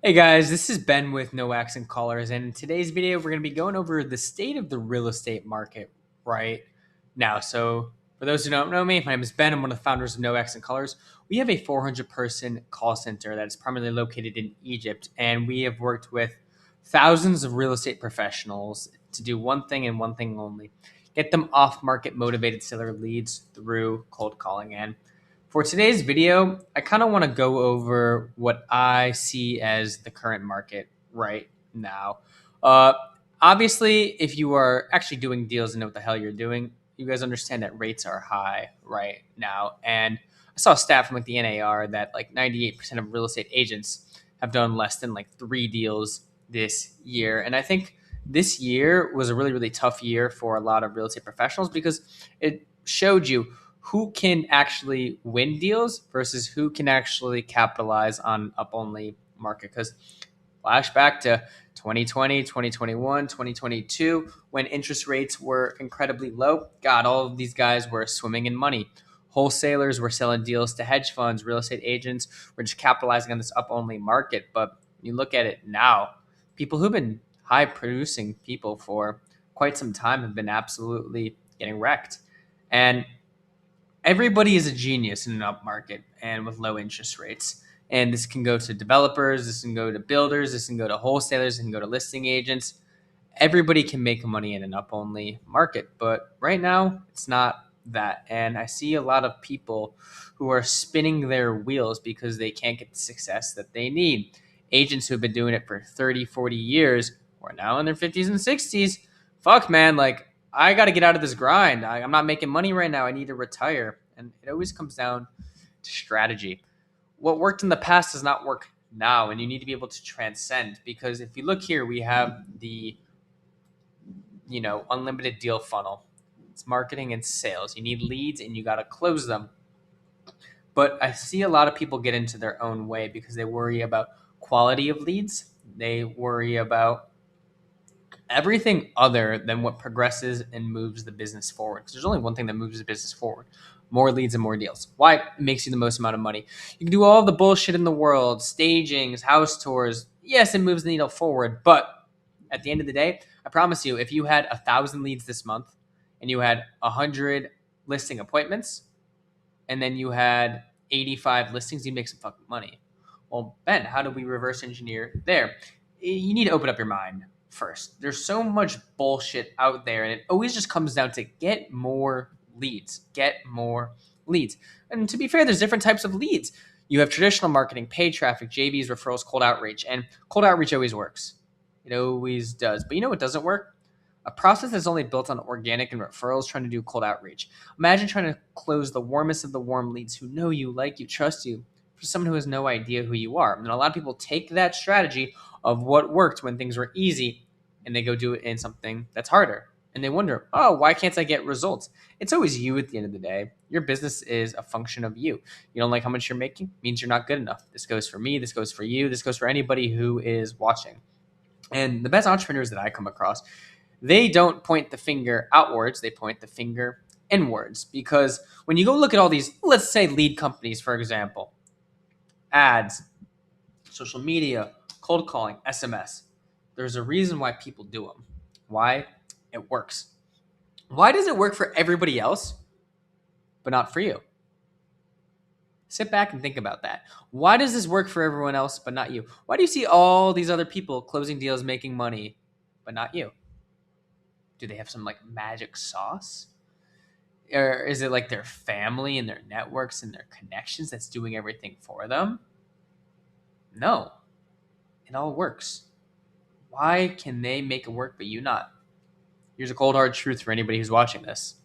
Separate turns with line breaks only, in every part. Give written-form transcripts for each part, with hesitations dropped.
Hey guys, this is Ben with No Accent Callers, and in today's video, we're going to be going over the state of the real estate market right now. So, for those who don't know me, my name is Ben. I'm one of the founders of No Accent Callers. We have a 400-person call center that is primarily located in Egypt, and we have worked with thousands of real estate professionals to do one thing and one thing only: get them off-market motivated seller leads through cold calling. And for today's video, I kind of want to go over what I see as the current market right now. Uh, Obviously, if you are actually doing deals and know what the hell you're doing, you guys understand that rates are high right now. And I saw a stat from like the NAR that like 98% of real estate agents have done less than like 3 deals this year. And I think this year was a really, really tough year for a lot of real estate professionals because it showed you who can actually win deals versus who can actually capitalize on up only market. Because flashback to 2020, 2021, 2022, when interest rates were incredibly low, God, all of these guys were swimming in money. Wholesalers were selling deals to hedge funds, real estate agents were just capitalizing on this up only market. But you look at it now, people who've been high producing people for quite some time have been absolutely getting wrecked. And everybody is a genius in an up market and with low interest rates. And this can go to developers, this can go to builders, this can go to wholesalers, this can go to listing agents. Everybody can make money in an up only market, but right now it's not that. And I see a lot of people who are spinning their wheels because they can't get the success that they need. Agents who have been doing it for 30, 40 years who are now in their 50s and 60s. Fuck, man, like I got to get out of this grind. I'm not making money right now. I need to retire. And it always comes down to strategy. What worked in the past does not work now, and you need to be able to transcend. Because if you look here, we have the unlimited deal funnel. It's marketing and sales. You need leads, and you got to close them. But I see a lot of people get into their own way because they worry about quality of leads. They worry about everything other than what progresses and moves the business forward. Because there's only one thing that moves the business forward: more leads and more deals. Why? It makes you the most amount of money. You can do all the bullshit in the world, stagings, house tours. Yes, it moves the needle forward, but at the end of the day, I promise you, if you had 1,000 leads this month and you had 100 listing appointments and then you had 85 listings, you'd make some fucking money. Well, Ben, how do we reverse engineer there? You need to open up your mind first. There's so much bullshit out there, and it always just comes down to get more leads. Get more leads. And to be fair, there's different types of leads. You have traditional marketing, paid traffic, JVs, referrals, cold outreach. And cold outreach always works. It always does. But you know what doesn't work? A process that's only built on organic and referrals trying to do cold outreach. Imagine trying to close the warmest of the warm leads who know you, like you, trust you, for someone who has no idea who you are. And a lot of people take that strategy of what worked when things were easy and they go do it in something that's harder. And they wonder, oh, why can't I get results? It's always you at the end of the day. Your business is a function of you. You don't like how much you're making, means you're not good enough. This goes for me, this goes for you, this goes for anybody who is watching. And the best entrepreneurs that I come across, they don't point the finger outwards, they point the finger inwards. Because when you go look at all these, let's say lead companies, for example, ads, social media, cold calling, SMS, there's a reason why people do them. Why? It works. Why does it work for everybody else, but not for you? Sit back and think about that. Why does this work for everyone else, but not you? Why do you see all these other people closing deals, making money, but not you? Do they have some like magic sauce? Or is it like their family and their networks and their connections that's doing everything for them? No, it all works. Why can they make it work, but you not? Here's a cold hard truth for anybody who's watching this.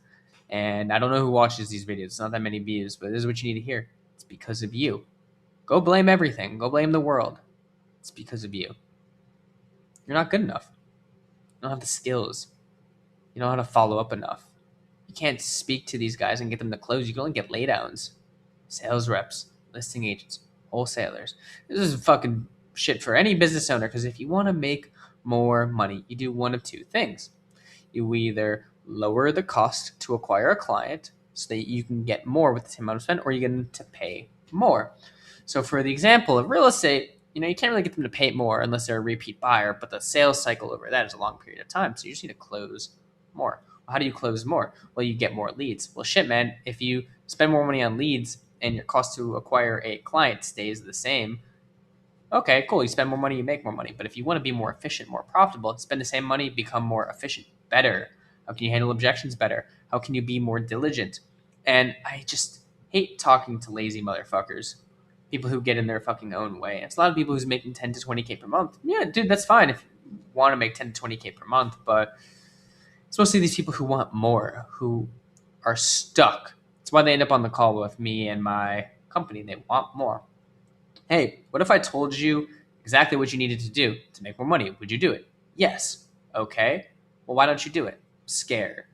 And I don't know who watches these videos. It's not that many views, but this is what you need to hear. It's because of you. Go blame everything. Go blame the world. It's because of you. You're not good enough. You don't have the skills. You don't know how to follow up enough. You can't speak to these guys and get them to close. You can only get laydowns, sales reps, listing agents, wholesalers. This is fucking shit for any business owner, because if you want to make more money, you do one of two things. You either lower the cost to acquire a client so that you can get more with the same amount of spend, or you get them to pay more. So for the example of real estate, you can't really get them to pay more unless they're a repeat buyer, but the sales cycle over that is a long period of time. So you just need to close more. Well, how do you close more? Well, you get more leads. Well, shit, man, if you spend more money on leads and your cost to acquire a client stays the same, okay, cool. You spend more money, you make more money. But if you want to be more efficient, more profitable, spend the same money, become more efficient, better. How can you handle objections better? How can you be more diligent? And I just hate talking to lazy motherfuckers, people who get in their fucking own way. It's a lot of people who's making 10 to 20K per month. Yeah, dude, that's fine if you want to make 10 to 20K per month, but it's mostly these people who want more, who are stuck. That's why they end up on the call with me and my company. They want more. Hey, what if I told you exactly what you needed to do to make more money? Would you do it? Yes. Okay. Well, why don't you do it? Scared.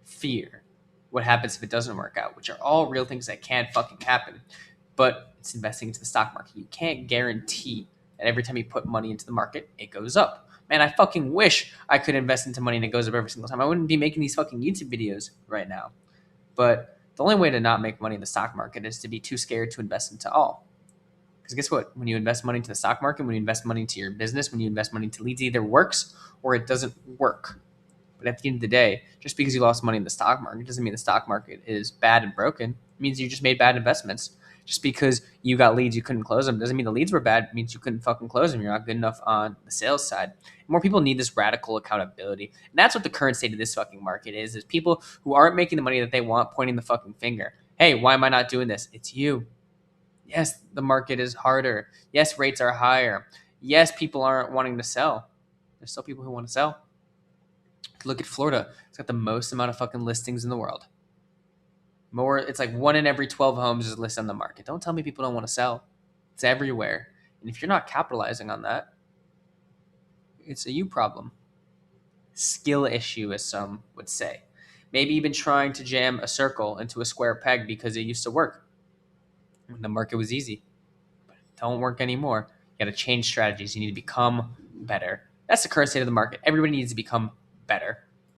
Fear. What happens if it doesn't work out? Which are all real things that can fucking happen. But it's investing into the stock market. You can't guarantee that every time you put money into the market, it goes up. Man, I fucking wish I could invest into money and it goes up every single time. I wouldn't be making these fucking YouTube videos right now. But the only way to not make money in the stock market is to be too scared to invest into all. Because guess what? When you invest money into the stock market, when you invest money into your business, when you invest money into leads, it either works or it doesn't work. But at the end of the day, just because you lost money in the stock market doesn't mean the stock market is bad and broken. It means you just made bad investments. Just because you got leads, you couldn't close them doesn't mean the leads were bad. It means you couldn't fucking close them. You're not good enough on the sales side. More people need this radical accountability. And that's what the current state of this fucking market is people who aren't making the money that they want pointing the fucking finger. Hey, why am I not doing this? It's you. Yes, the market is harder. Yes, rates are higher. Yes, people aren't wanting to sell. There's still people who want to sell. Look at Florida. It's got the most amount of fucking listings in the world. It's like 1 in every 12 homes is listed on the market. Don't tell me people don't want to sell. It's everywhere. And if you're not capitalizing on that, it's a you problem. Skill issue, as some would say. Maybe you've been trying to jam a circle into a square peg because it used to work when the market was easy. But it don't work anymore. You got to change strategies. You need to become better. That's the current state of the market. Everybody needs to become better.